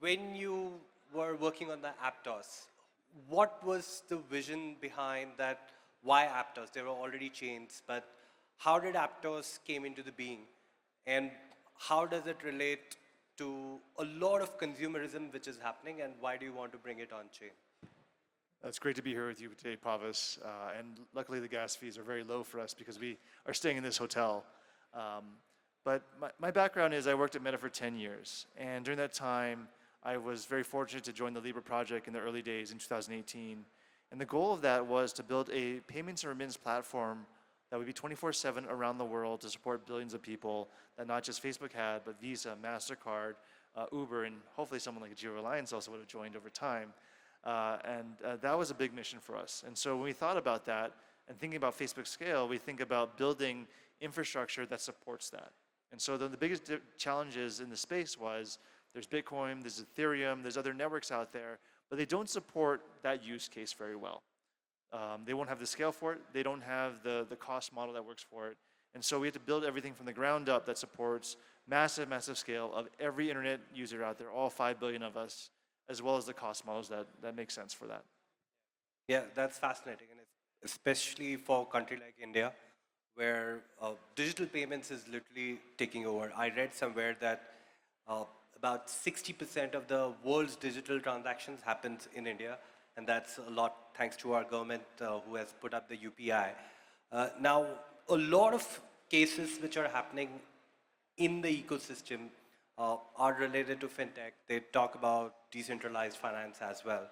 When you were working on the Aptos, what was the vision behind that? Why Aptos? There were already chains, but how did Aptos came into the being, and how does it relate to a lot of consumerism which is happening, and why do you want to bring it on chain? It's great to be here with you today, Pawas. And luckily, the gas fees are very low for us because we are staying in this hotel. Um, but my background is I worked at Meta for 10 years. And during that time, I was very fortunate to join the Libra project in the early days in 2018. And the goal of that was to build a payments and remittance platform that would be 24/7 around the world to support billions of people that not just Facebook had, but Visa, MasterCard, Uber, and hopefully someone like Geo Reliance also would have joined over time. That was a big mission for us. And so when we thought about that and thinking about Facebook scale, we think about building infrastructure that supports that. And so the biggest challenges in the space was there's Bitcoin, there's Ethereum, there's other networks out there, but they don't support that use case very well. They won't have the scale for it. They don't have the cost model that works for it. And so we have to build everything from the ground up that supports massive, massive scale of every internet user out there, all 5 billion of us, as well as the cost models that make sense for that. Yeah, that's fascinating, and especially for a country like India, where digital payments is literally taking over. I read somewhere that uh, about 60% of the world's digital transactions happens in India, and that's a lot thanks to our government who has put up the UPI. Now, a lot of cases which are happening in the ecosystem are related to fintech. They talk about decentralized finance as well.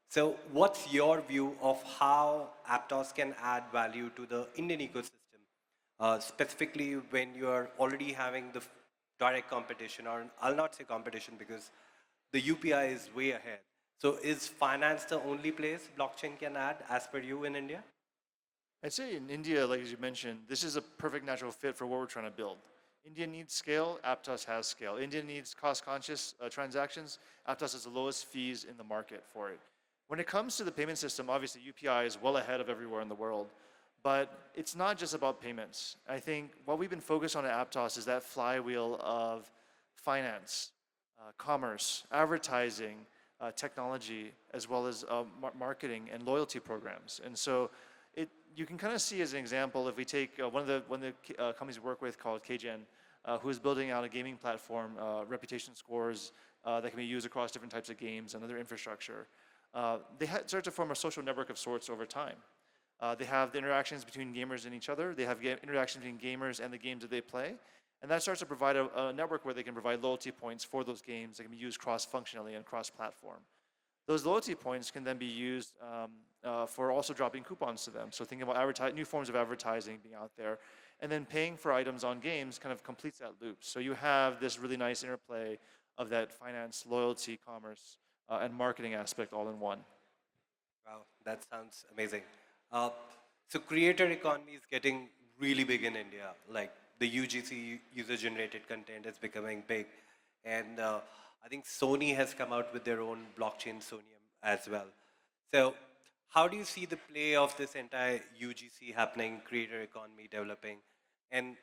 So, what's your view of how Aptos can add value to the Indian ecosystem, specifically when you're already having the direct competition, or I'll not say competition because the UPI is way ahead. So, is finance the only place blockchain can add, as per you, in India? I'd say in India, like as you mentioned, this is a perfect natural fit for what we're trying to build. India needs scale, Aptos has scale. India needs cost-conscious transactions, Aptos has the lowest fees in the market for it. When it comes to the payment system, obviously UPI is well ahead of everywhere in the world, but it's not just about payments. I think what we've been focused on at Aptos is that flywheel of finance, commerce, advertising, technology, as well as marketing and loyalty programs. And so you can kind of see as an example, if we take one of the companies we work with called KGen, who is building out a gaming platform, reputation scores that can be used across different types of games and other infrastructure. They start to form a social network of sorts over time. They have the interactions between gamers and each other. They have interactions between gamers and the games that they play. And that starts to provide a network where they can provide loyalty points for those games that can be used cross-functionally and cross-platform. Those loyalty points can then be used for also dropping coupons to them. So thinking about new forms of advertising being out there, and then paying for items on games kind of completes that loop. So you have this really nice interplay of that finance, loyalty, commerce, and marketing aspect all in one. Wow, that sounds amazing. Uh, so creator economy is getting really big in India. Like the UGC, user-generated content, is becoming big, and I think Sony has come out with their own blockchain, Sonium, as well. So, how do you see the play of this entire UGC happening, creator economy developing, and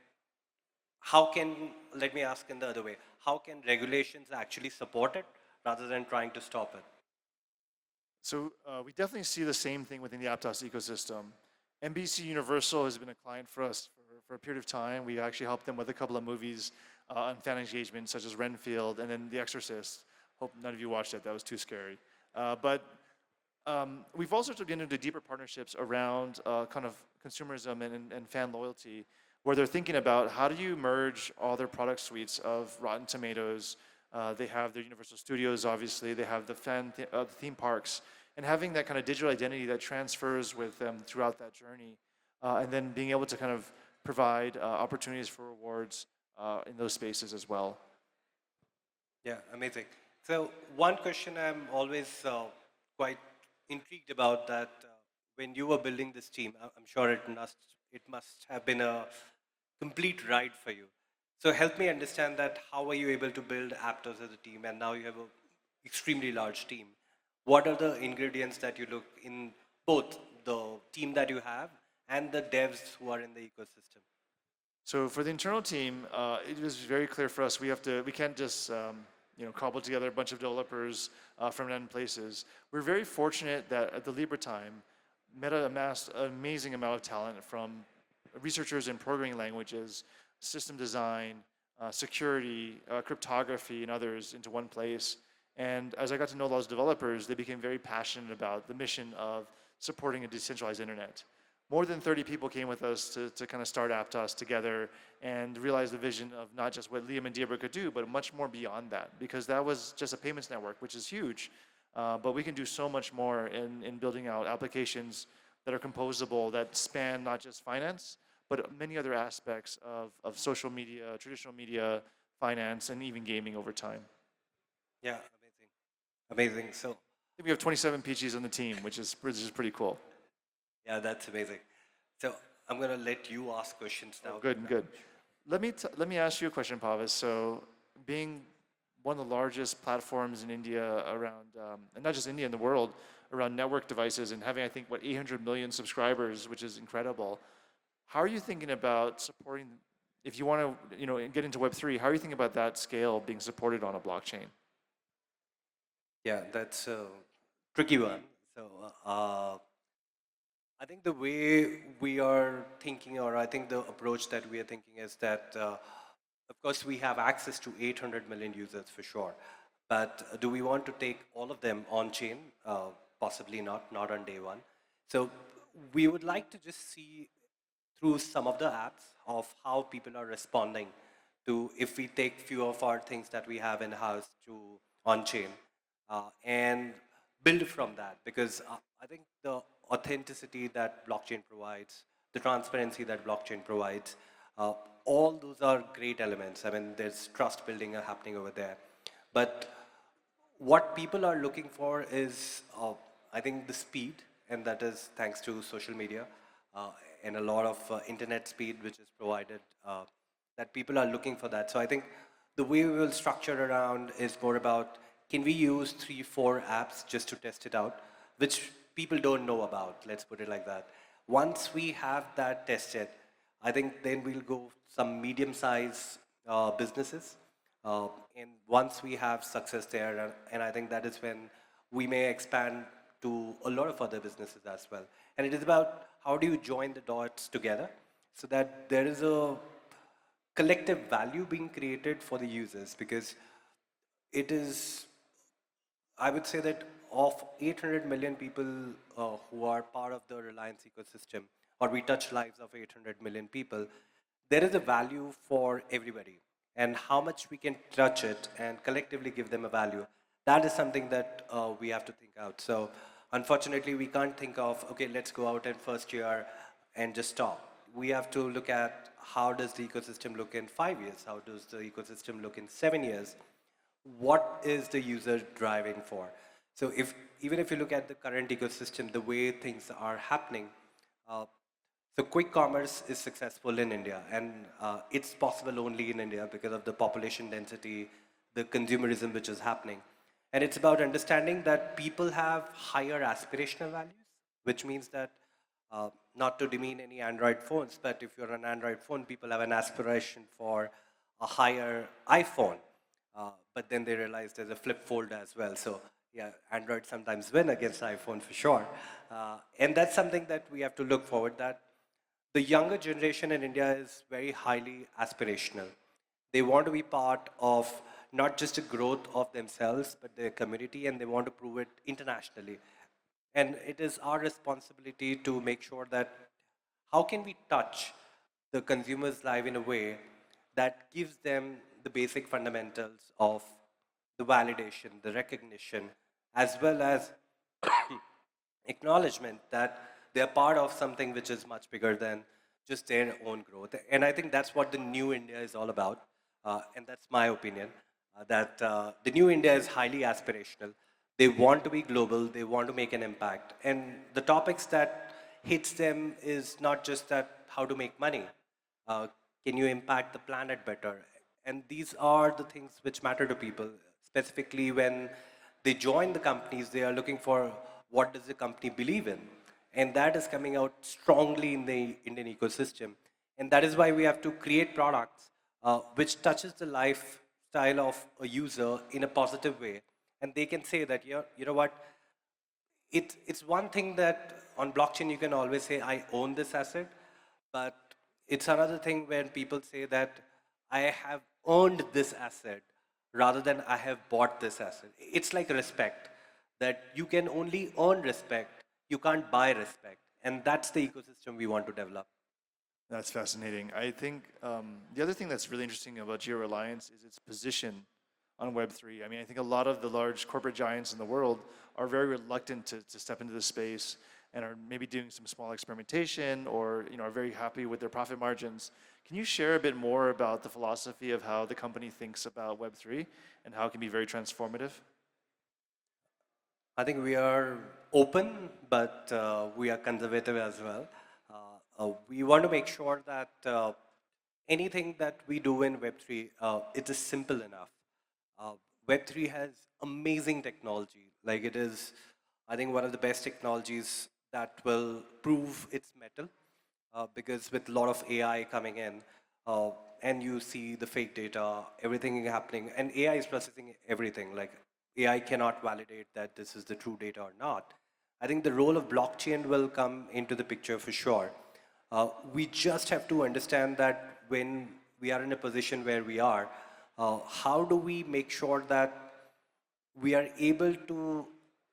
how can, let me ask in the other way, how can regulations actually support it rather than trying to stop it? So we definitely see the same thing within the Aptos ecosystem. NBC Universal has been a client for us for a period of time. We actually helped them with a couple of movies on fan engagement, such as Renfield and then The Exorcist. Hope none of you watched it. That was too scary. But we've also started getting into deeper partnerships around kind of consumerism and fan loyalty, where they're thinking about how do you merge all their product suites of Rotten Tomatoes. They have their Universal Studios, obviously. They have the theme parks, and having that kind of digital identity that transfers with them throughout that journey, and then being able to kind of provide opportunities for rewards in those spaces as well. Yeah, amazing. So one question I'm always quite intrigued about that when you were building this team, I'm sure it must have been a complete ride for you. So help me understand that how were you able to build Aptos as a team, and now you have an extremely large team. What are the ingredients that you look in both the team that you have and the devs who are in the ecosystem? So for the internal team, it was very clear for us we can't just cobbled together a bunch of developers from random places. We're very fortunate that at the Libra time, Meta amassed an amazing amount of talent from researchers in programming languages, system design, security, cryptography, and others into one place. And as I got to know those developers, they became very passionate about the mission of supporting a decentralized internet. More than 30 people came with us to kind of start Aptos together and realize the vision of not just what Liam and Deirdre could do, but much more beyond that, because that was just a payments network, which is huge. But we can do so much more in building out applications that are composable, that span not just finance, but many other aspects of social media, traditional media, finance, and even gaming over time. Yeah, amazing. Amazing. So, I think we have 27 PGs on the team, which is pretty cool. yeah, that's amazing. So, I'm going to let you ask questions now. Good, good. Let me ask you a question, Pawas. So, being one of the largest platforms in India around, and not just India, in the world, around network devices, and having, I think, 800 million subscribers, which is incredible. How are you thinking about supporting, if you want to, get into Web3, how are you thinking about that scale being supported on a blockchain? Yeah, that's a tricky one. So, I think the way we are thinking, or I think the approach that we are thinking is that, of course, we have access to 800 million users for sure. But do we want to take all of them on chain? Possibly not on day one. So we would like to just see through some of the apps of how people are responding to if we take few of our things that we have in house to on chain and build from that, because I think the authenticity that blockchain provides, the transparency that blockchain provides, all those are great elements. I mean, there's trust building happening over there. But what people are looking for is, I think, the speed, and that is thanks to social media and a lot of internet speed, which is provided, that people are looking for that. So I think the way we will structure around is more about, can we use 3, 4 apps just to test it out, which people don't know about, let's put it like that. Once we have that tested, I think then we'll go some medium-sized businesses. And once we have success there, and I think that is when we may expand to a lot of other businesses as well. And it is about how do you join the dots together so that there is a collective value being created for the users, because it is, I would say that of 800 million people who are part of the Reliance ecosystem, or we touch lives of 800 million people, there is a value for everybody. And how much we can touch it and collectively give them a value, that is something that we have to think out. So unfortunately, we can't think of, okay, let's go out in first year and just stop. We have to look at how does the ecosystem look in 5 years? How does the ecosystem look in 7 years? What is the user driving for? So even if you look at the current ecosystem, the way things are happening, so quick commerce is successful in India, and it's possible only in India because of the population density, the consumerism which is happening. And it's about understanding that people have higher aspirational values, which means that not to demean any Android phones, but if you're an Android phone, people have an aspiration for a higher iPhone. But then they realize there's a flip fold as well. So yeah, Android sometimes win against iPhone for sure. And that's something that we have to look forward, that the younger generation in India is very highly aspirational. They want to be part of not just the growth of themselves, but their community, and they want to prove it internationally. And it is our responsibility to make sure that how can we touch the consumer's life in a way that gives them the basic fundamentals of the validation, the recognition, as well as acknowledgement that they're part of something which is much bigger than just their own growth. And I think that's what the new India is all about. And that's my opinion, that the new India is highly aspirational. They want to be global, they want to make an impact. And the topics that hits them is not just that how to make money, uh, can you impact the planet better? And these are the things which matter to people. Specifically, when they join the companies, they are looking for what does the company believe in, and that is coming out strongly in the Indian ecosystem. And that is why we have to create products which touches the life lifestyle of a user in a positive way, and they can say that, yeah, you know what, it's one thing that on blockchain you can always say I own this asset, but it's another thing when people say that I have earned this asset rather than I have bought this asset. It's like respect, that you can only earn respect, you can't buy respect, and that's the ecosystem we want to develop. That's fascinating. I think the other thing that's really interesting about Geo Reliance is its position on Web3. I mean, I think a lot of the large corporate giants in the world are very reluctant to step into this space and are maybe doing some small experimentation or are very happy with their profit margins. Can you share a bit more about the philosophy of how the company thinks about Web3 and how it can be very transformative? I think we are open, but we are conservative as well. We want to make sure that anything that we do in Web3, it is simple enough. Uh, Web3 has amazing technology. Like it is, I think, one of the best technologies that will prove its metal because with a lot of AI coming in, uh, and you see the fake data, everything happening, and AI is processing everything. Like AI cannot validate that this is the true data or not. I think the role of blockchain will come into the picture for sure. We just have to understand that when we are in a position where we are, how do we make sure that we are able to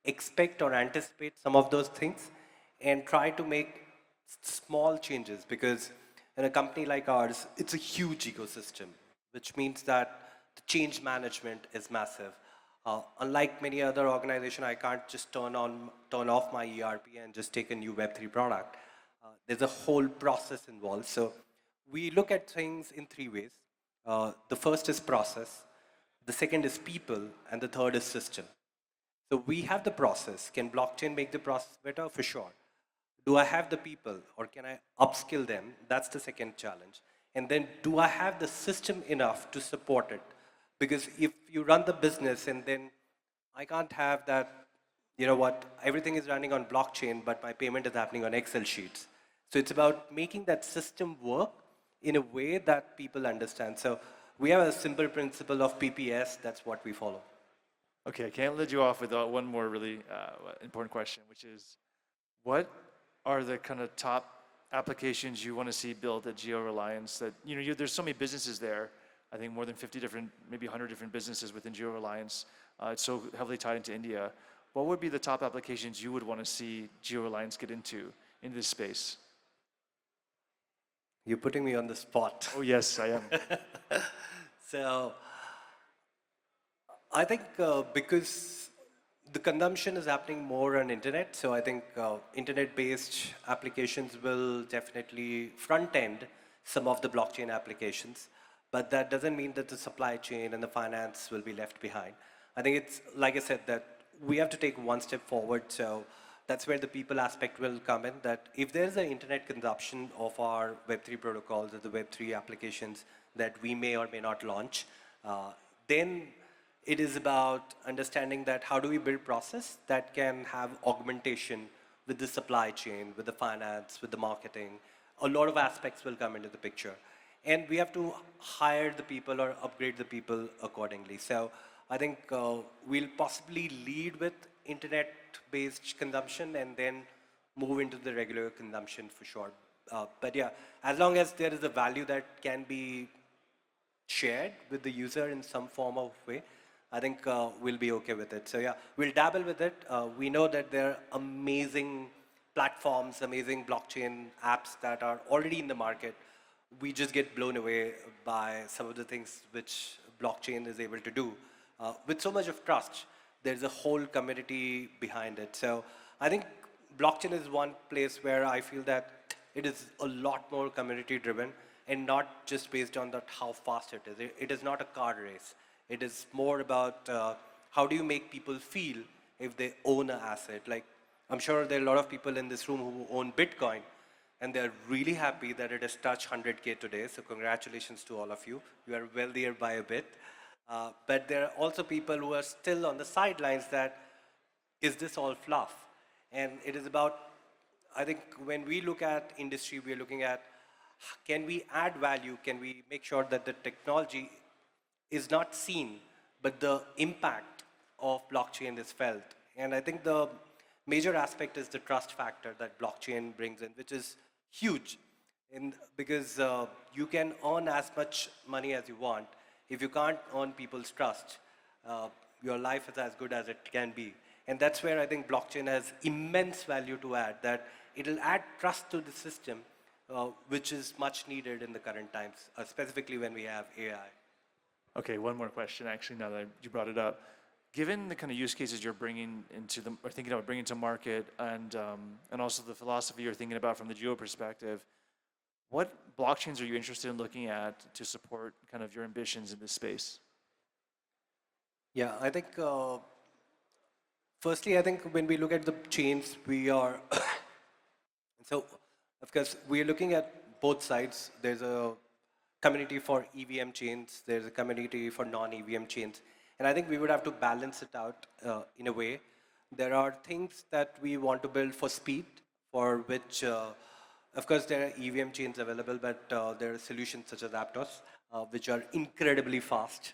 expect or anticipate some of those things and try to make small changes, because in a company like ours it's a huge ecosystem, which means that the change management is massive. Unlike many other organizations, I can't just turn off my ERP and just take a new Web3 product. There's a whole process involved. So we look at things in three ways. The first is process, the second is people, and the third is system. So we have the process. Can blockchain make the process better? For sure. Do I have the people or can I upskill them? That's the second challenge. And then do I have the system enough to support it? Because if you run the business and then I can't have that, you know what, everything is running on blockchain, but my payment is happening on Excel sheets. So it's about making that system work in a way that people understand. So we have a simple principle of PPS, that's what we follow. Okay, I can't let you off without one more really important question, which is what are the kind of top applications you want to see built at Geo Reliance that, there's so many businesses there. I think more than 50 different, maybe 100 different businesses within Geo Reliance. It's so heavily tied into India. What would be the top applications you would want to see Geo Reliance get into this space? You're putting me on the spot. Oh, yes, I am. So I think because the consumption is happening more on internet, so I think internet-based applications will definitely front-end some of the blockchain applications, but that doesn't mean that the supply chain and the finance will be left behind. I think it's, like I said, that we have to take one step forward, so that's where the people aspect will come in, that if there's an internet consumption of our Web3 protocols or the Web3 applications that we may or may not launch, then it is about understanding that how do we build process that can have augmentation with the supply chain, with the finance, with the marketing. A lot of aspects will come into the picture. And we have to hire the people or upgrade the people accordingly. So I think we'll possibly lead with internet-based consumption and then move into the regular consumption for sure. But yeah, as long as there is a value that can be shared with the user in some form of way, I think we'll be okay with it. So yeah, we'll dabble with it. We know that there are amazing platforms, amazing blockchain apps that are already in the market. We just get blown away by some of the things which blockchain is able to do. With so much of trust, there's a whole community behind it. So I think blockchain is one place where I feel that it is a lot more community driven and not just based on that how fast it is. It is not a car race. It is more about how do you make people feel if they own an asset. Like I'm sure there are a lot of people in this room who own Bitcoin, and they're really happy that it has touched 100K today. So congratulations to all of you. You are wealthier by a bit. But there are also people who are still on the sidelines that, is this all fluff? And it is about, I think when we look at industry, we are looking at can we add value? Can we make sure that the technology is not seen, but the impact of blockchain is felt. And I think the major aspect is the trust factor that blockchain brings in, which is huge. Because you can earn as much money as you want. If you can't earn people's trust, your life is as good as it can be. And that's where I think blockchain has immense value to add, that it'll add trust to the system, which is much needed in the current times, specifically when we have AI. Okay, one more question, actually, now that you brought it up. Given the kind of use cases you're bringing into the, or thinking about bringing to market, and also the philosophy you're thinking about from the geo perspective, what blockchains are you interested in looking at to support kind of your ambitions in this space? Yeah, I think, firstly, I think when we look at the chains, we are, so of course, we are looking at both sides. There's a community for EVM chains, there's a community for non-EVM chains. And I think we would have to balance it out in a way. There are things that we want to build for speed, for which, of course, there are EVM chains available, but there are solutions such as Aptos, which are incredibly fast,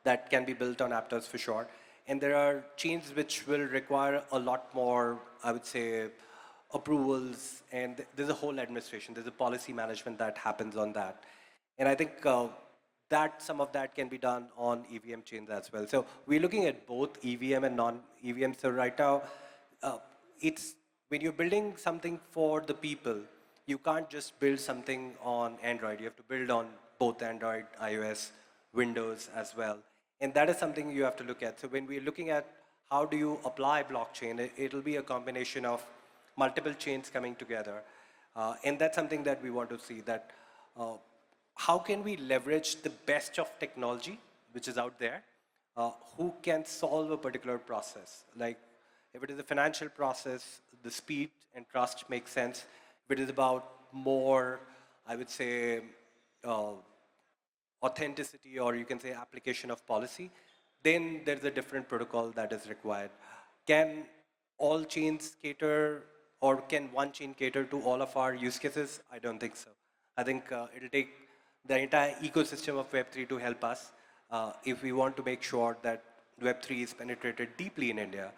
that can be built on Aptos for sure. And there are chains which will require a lot more, I would say, approvals, and there's a whole administration, there's a policy management that happens on that. And I think that some of that can be done on EVM chains as well. So we're looking at both EVM and non-EVM. So right now, it's when you're building something for the people, you can't just build something on Android. You have to build on both Android, iOS, Windows as well. And that is something you have to look at. So when we're looking at how do you apply blockchain, it'll be a combination of multiple chains coming together. And that's something that we want to see, that how can we leverage the best of technology which is out there, who can solve a particular process. Like if it is a financial process, the speed and trust makes sense. If it is about more, I would say, authenticity, or you can say application of policy, then there's a different protocol that is required. Can all chains cater, or can one chain cater to all of our use cases? I don't think so. I think it'll take the entire ecosystem of Web3 to help us if we want to make sure that Web3 is penetrated deeply in India.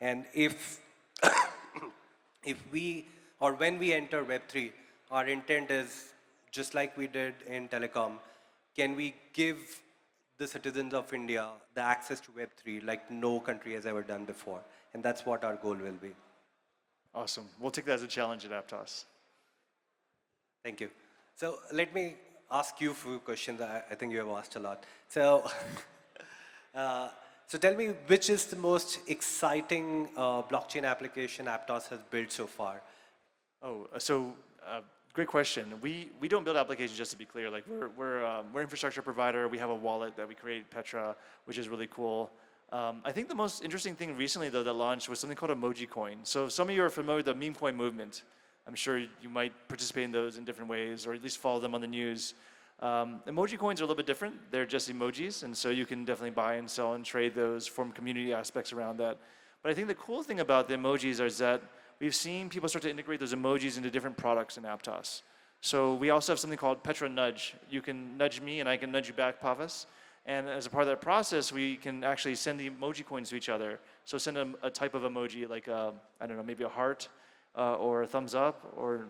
And if we, or when we enter Web3, our intent is just like we did in telecom, can we give the citizens of India the access to Web3 like no country has ever done before? And that's what our goal will be. Awesome. We'll take that as a challenge at Aptos. Thank you. So let me ask you a few questions. I think you have asked a lot. So, so tell me, which is the most exciting blockchain application Aptos has built so far? Great question. We don't build applications, just to be clear. Like we're infrastructure provider. We have a wallet that we created, Petra, which is really cool. I think the most interesting thing recently, though, that launched was something called Emoji Coin. So some of you are familiar with the meme coin movement. I'm sure you might participate in those in different ways, or at least follow them on the news. Emoji coins are a little bit different. They're just emojis, and so you can definitely buy and sell and trade those, form community aspects around that. But I think the cool thing about the emojis is that we've seen people start to integrate those emojis into different products in Aptos. So we also have something called Petra Nudge. You can nudge me, and I can nudge you back, Pawas. And as a part of that process, we can actually send the emoji coins to each other. So send a type of emoji, like I don't know, maybe a heart, or a thumbs up, or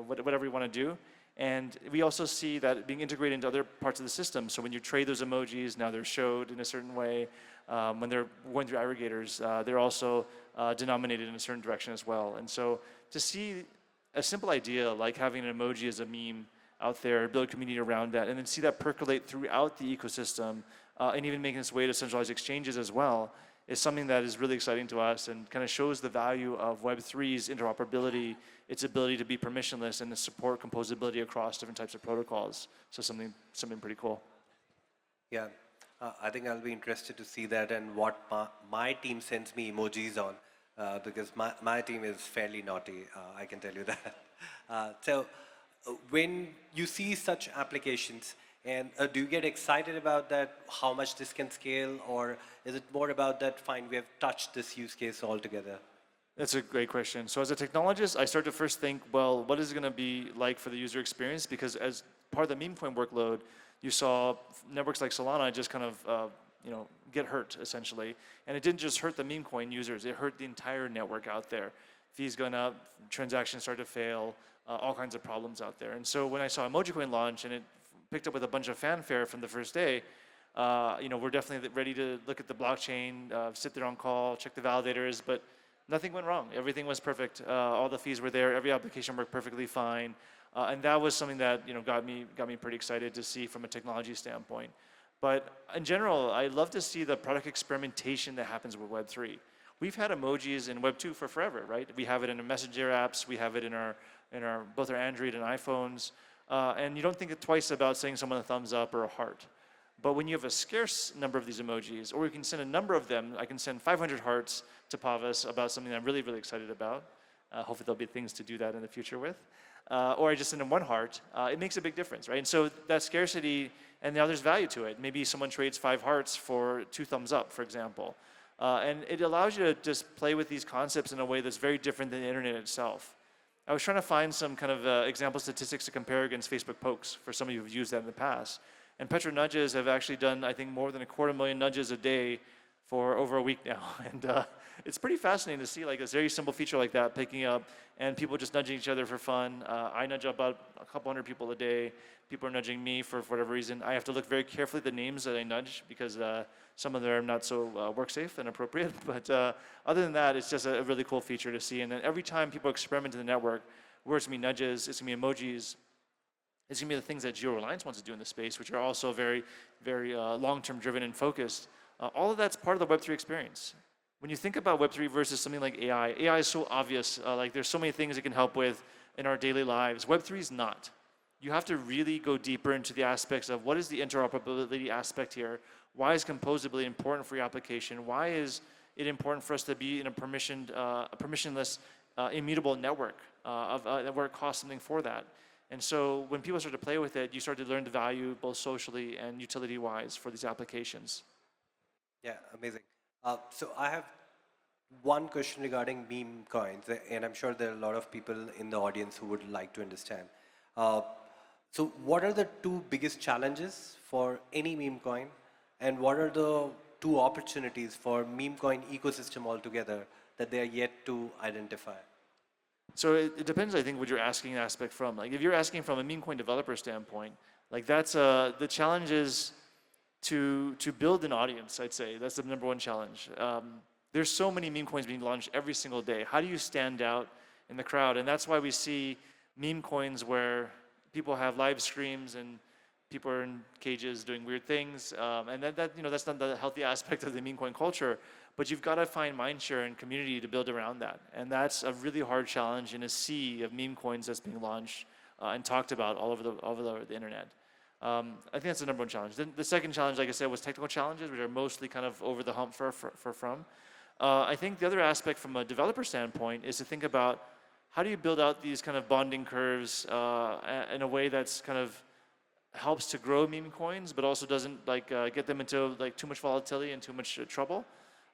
whatever you want to do. And we also see that being integrated into other parts of the system. So when you trade those emojis, now they're showed in a certain way. When they're going through aggregators, they're also denominated in a certain direction as well. And so to see a simple idea like having an emoji as a meme out there, build a community around that, and then see that percolate throughout the ecosystem, and even making its way to centralized exchanges as well, is something that is really exciting to us and kind of shows the value of Web3's interoperability, its ability to be permissionless and to support composability across different types of protocols. So something pretty cool. Yeah, I think I'll be interested to see that and what my team sends me emojis on, because my team is fairly naughty, I can tell you that. So when you see such applications, and do you get excited about that, how much this can scale, or is it more about that, fine, we have touched this use case altogether? That's a great question. So as a technologist, I start to first think, well, what is it going to be like for the user experience? Because as part of the meme coin workload, you saw networks like Solana just kind of get hurt essentially, and it didn't just hurt the meme coin users; it hurt the entire network out there. Fees going up, transactions started to fail, all kinds of problems out there. And so when I saw Emoji Coin launch and it picked up with a bunch of fanfare from the first day, we're definitely ready to look at the blockchain, sit there on call, check the validators, but nothing went wrong. Everything was perfect. All the fees were there. Every application worked perfectly fine, and that was something that got me pretty excited to see from a technology standpoint. But in general, I love to see the product experimentation that happens with Web3. We've had emojis in Web2 for forever, right? We have it in our messenger apps. We have it in our both our Android and iPhones, and you don't think twice about saying someone a thumbs up or a heart. But when you have a scarce number of these emojis, or you can send a number of them, I can send 500 hearts to Pawas about something I'm really, really excited about. Hopefully there'll be things to do that in the future with. Or I just send them one heart, it makes a big difference, right? And so that scarcity, and now there's value to it. Maybe someone trades 5 hearts for 2 thumbs up, for example. And it allows you to just play with these concepts in a way that's very different than the internet itself. I was trying to find some kind of example statistics to compare against Facebook pokes for some of you who've used that in the past. And Petro nudges have actually done, I think, more than 250,000 nudges a day for over a week now. And it's pretty fascinating to see like a very simple feature like that picking up and people just nudging each other for fun. I nudge about a couple hundred people a day. People are nudging me for whatever reason. I have to look very carefully at the names that I nudge because some of them are not so work safe and appropriate. But other than that, it's just a really cool feature to see. And then every time people experiment in the network, where it's going to be nudges, it's going to be emojis, it's going to be the things that Geo Reliance wants to do in the space, which are also very, very long-term driven and focused. All of that's part of the Web3 experience. When you think about Web3 versus something like AI, AI is so obvious. Like there's so many things it can help with in our daily lives. Web3 is not. You have to really go deeper into the aspects of what is the interoperability aspect here? Why is composability important for your application? Why is it important for us to be in a permissionless, immutable network where it costs something for that? And so when people start to play with it, you start to learn the value both socially and utility-wise for these applications. Yeah, amazing. So I have one question regarding meme coins, and I'm sure there are a lot of people in the audience who would like to understand. So what are the 2 biggest challenges for any meme coin, and what are the 2 opportunities for meme coin ecosystem altogether that they are yet to identify? So it depends, I think, what you're asking aspect from. Like if you're asking from a meme coin developer standpoint, like that's the challenge is to build an audience, I'd say. That's the number 1 challenge. There's so many meme coins being launched every single day. How do you stand out in the crowd? And that's why we see meme coins where people have live streams and people are in cages doing weird things. And that's not the healthy aspect of the meme coin culture. But you've got to find mindshare and community to build around that. And that's a really hard challenge in a sea of meme coins that's being launched and talked about all over the internet. I think that's the number 1 challenge. Then the second challenge, like I said, was technical challenges, which are mostly kind of over the hump from. I think the other aspect from a developer standpoint is to think about how do you build out these kind of bonding curves in a way that's kind of helps to grow meme coins, but also doesn't get them into like too much volatility and too much trouble.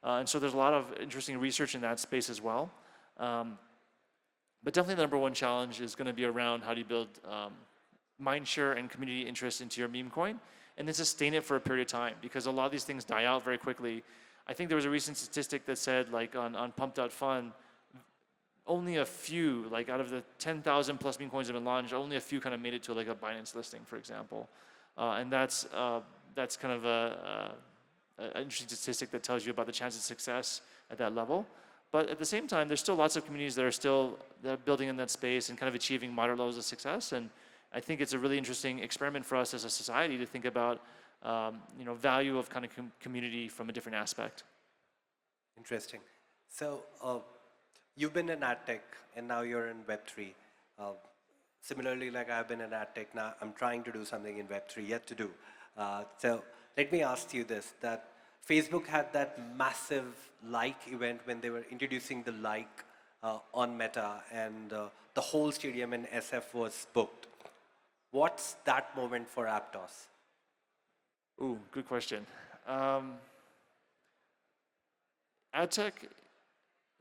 And so there's a lot of interesting research in that space as well. But definitely the number 1 challenge is going to be around how do you build mindshare and community interest into your meme coin and then sustain it for a period of time, because a lot of these things die out very quickly. I think there was a recent statistic that said like on pump.fun, only a few, like out of the 10,000 plus meme coins that have been launched, only a few kind of made it to like a Binance listing, for example. And that's kind of an interesting statistic that tells you about the chance of success at that level. But at the same time, there's still lots of communities that are building in that space and kind of achieving moderate levels of success. And I think it's a really interesting experiment for us as a society to think about, value of kind of community from a different aspect. Interesting. So you've been in ad tech and now you're in Web3. Similarly, like I've been in ad tech, now I'm trying to do something in Web3, yet to do. So let me ask you this, that Facebook had that massive like event when they were introducing the like on Meta, and the whole stadium in SF was booked. What's that moment for Aptos? Ooh, good question. Ad tech,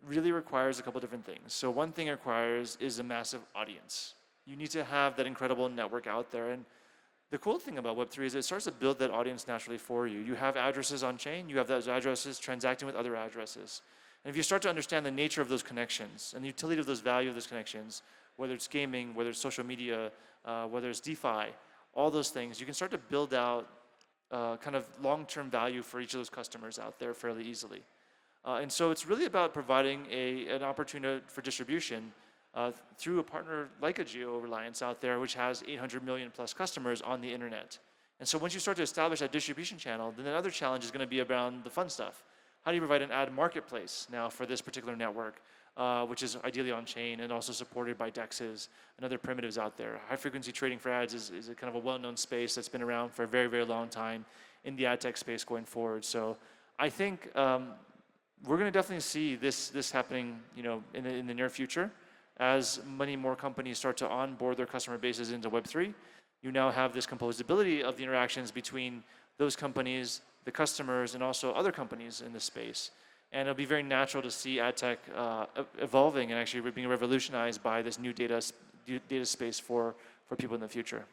really requires a couple different things. So one thing it requires is a massive audience. You need to have that incredible network out there. And the cool thing about Web3 is it starts to build that audience naturally for you. You have addresses on chain, you have those addresses transacting with other addresses. And if you start to understand the nature of those connections and the utility of those value of those connections, whether it's gaming, whether it's social media, whether it's DeFi, all those things, you can start to build out kind of long-term value for each of those customers out there fairly easily. And so it's really about providing an opportunity for distribution through a partner like a Geo Reliance out there, which has 800 million plus customers on the internet. And so once you start to establish that distribution channel, then another challenge is going to be around the fun stuff. How do you provide an ad marketplace now for this particular network, which is ideally on chain and also supported by DEXs and other primitives out there? High frequency trading for ads is a kind of a well-known space that's been around for a very, very long time in the ad tech space going forward. So I think we're going to definitely see this happening, in the near future. As many more companies start to onboard their customer bases into Web3, you now have this composability of the interactions between those companies, the customers, and also other companies in this space. And it'll be very natural to see ad tech evolving and actually being revolutionized by this new data space for people in the future.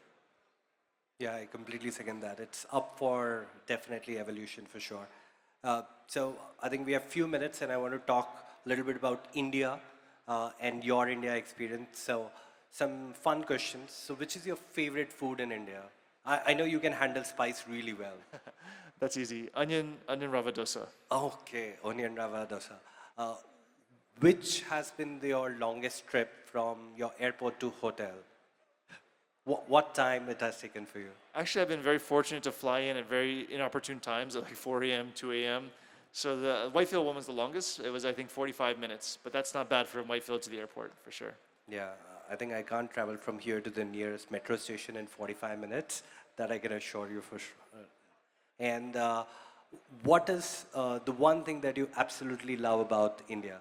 Yeah, I completely second that. It's up for definitely evolution for sure. So I think we have few minutes and I want to talk a little bit about India and your India experience. So some fun questions. So which is your favorite food in India? I know you can handle spice really well. That's easy. Onion rava dosa. Okay, onion rava dosa. Which has been your longest trip from your airport to hotel? What time it has taken for you? Actually, I've been very fortunate to fly in at very inopportune times, at like 4 a.m., 2 a.m. So the Whitefield one was the longest. It was, I think, 45 minutes, but that's not bad from Whitefield to the airport, for sure. Yeah, I think I can't travel from here to the nearest metro station in 45 minutes. That I can assure you for sure. And what is the one thing that you absolutely love about India?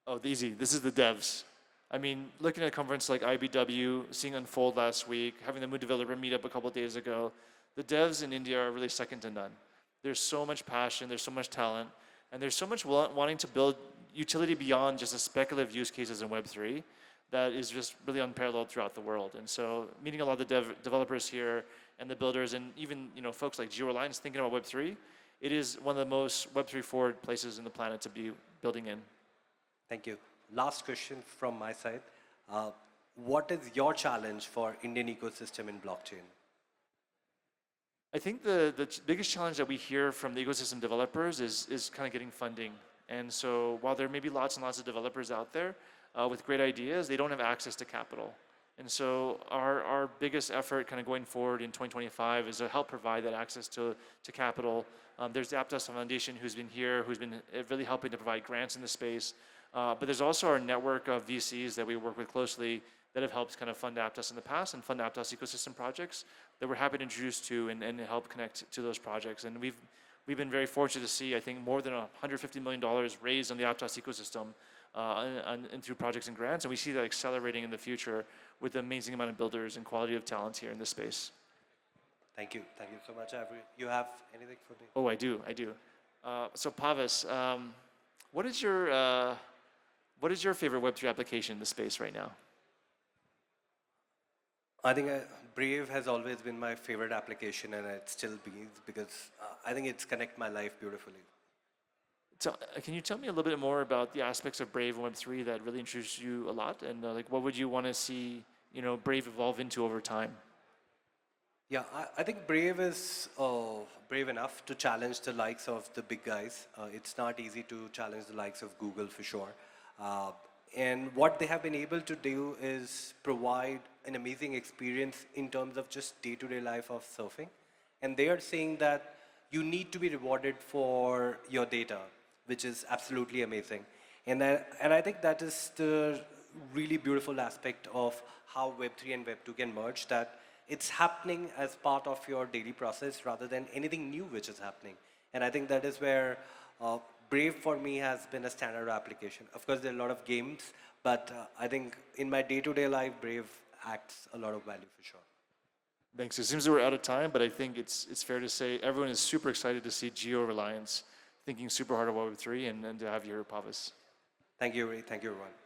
Oh, easy. This is the devs. I mean, looking at a conference like IBW, seeing Unfold last week, having the Mood Developer meetup a couple of days ago, the devs in India are really second to none. There's so much passion, there's so much talent, and there's so much wanting to build utility beyond just the speculative use cases in Web3 that is just really unparalleled throughout the world. And so meeting a lot of the developers here and the builders and even folks like Geo Reliance thinking about Web3, it is one of the most Web3 forward places in the planet to be building in. Thank you. Last question from my side. What is your challenge for Indian ecosystem in blockchain? I think the biggest challenge that we hear from the ecosystem developers is kind of getting funding. And so while there may be lots and lots of developers out there with great ideas, they don't have access to capital. And so our biggest effort kind of going forward in 2025 is to help provide that access to capital. There's the Aptos Foundation who's been here, who's been really helping to provide grants in the space. But there's also our network of VCs that we work with closely that have helped kind of fund Aptos in the past and fund Aptos ecosystem projects that we're happy to introduce to and help connect to those projects. And we've been very fortunate to see, I think, more than $150 million raised on the Aptos ecosystem and through projects and grants. And we see that accelerating in the future with the amazing amount of builders and quality of talent here in this space. Thank you. Thank you so much, Avery. You have anything for me? Oh, I do. So Pawas, what is your favorite Web3 application in the space right now? I think Brave has always been my favorite application, and it still be because I think it's connect my life beautifully. So, can you tell me a little bit more about the aspects of Brave and Web3 that really interests you a lot, and what would you want to see Brave evolve into over time? Yeah, I think Brave is brave enough to challenge the likes of the big guys. It's not easy to challenge the likes of Google for sure. And what they have been able to do is provide an amazing experience in terms of just day-to-day life of surfing. And they are saying that you need to be rewarded for your data, which is absolutely amazing. And I think that is the really beautiful aspect of how Web3 and Web2 can merge, that it's happening as part of your daily process rather than anything new which is happening. And I think that is where Brave for me has been a standard application. Of course, there are a lot of games, but I think in my day-to-day life, Brave acts a lot of value for sure. Thanks. It seems that we're out of time, but I think it's fair to say everyone is super excited to see Geo Reliance thinking super hard about Web3 and to have you here, Pawas. Thank you, Avery. Thank you, everyone.